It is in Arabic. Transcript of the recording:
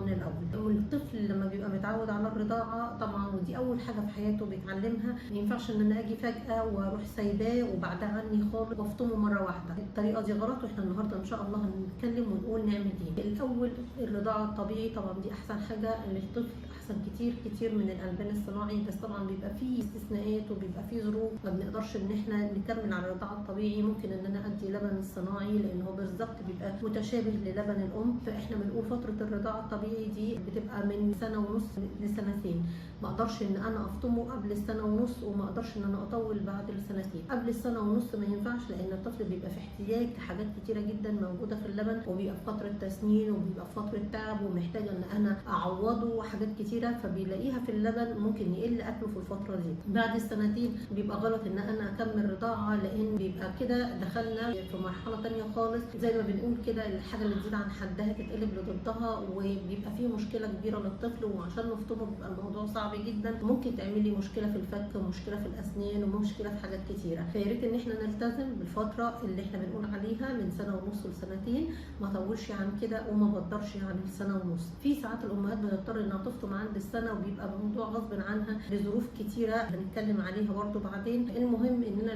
من الاول. والطفل لما بيبقى متعود على الرضاعه طبعا ودي اول حاجه في حياته بيتعلمها، ما ينفعش ان انا اجي فجاه واروح سايباه وبعدها عني خالص وافطمه مره واحده. الطريقه دي غلط، واحنا النهارده ان شاء الله هنتكلم ونقول نعمل ايه. الاول الرضاعه الطبيعي طبعا دي احسن حاجه للطفل، احسن كتير من الالبان الصناعي، بس طبعا بيبقى فيه استثناءات وبيبقى فيه ظروف ما بنقدرش ان احنا نكمل على الرضاعه الطبيعي. ممكن ان انا ادي لبن الصناعي لان هو بالظبط بيبقى متشابه للبن الام. فاحنا بنقول فتره الرضاعه الطبيعي دي بتبقى من سنه ونص لسنتين. ما اقدرش ان انا افطمه قبل السنه ونص، وما اقدرش ان انا اطول بعد السنتين. قبل السنه ونص ما ينفعش، لان الطفل بيبقى في احتياج لحاجات كتيره جدا موجوده في اللبن، وبيبقى في فتره تسنين، وبيبقى في فتره تعب، ومحتاجه ان انا اعوضه حاجات كتيره، فبيلاقيها في اللبن ممكن يقل اكله في الفتره دي. بعد السنتين بيبقى غلط ان انا اكمل رضاعه، لان بيبقى كده دخلنا في مرحله ثانيه خالص. زي ما بنقول كده الحاجه اللي تزيد عن حدها تتقلب لضدها، وبيبقى فيه مشكله كبيره للطفل، وعشان نفطمه بيبقى الموضوع صعب جدا، ممكن تعمل لي مشكله في الفك ومشكله في الاسنان ومشكله في حاجات كتيره. فيا ريت ان احنا نلتزم بالفتره اللي احنا بنقول عليها من سنه ونص لسنتين، ما اطولش عن كده وما بقدرش عن السنه ونص. في ساعات الامهات بتضطر انها تفطم عند السنه، وبيبقى الموضوع غصب عنها لظروف كتيره هنتكلم عليها برده بعدين. المهم اننا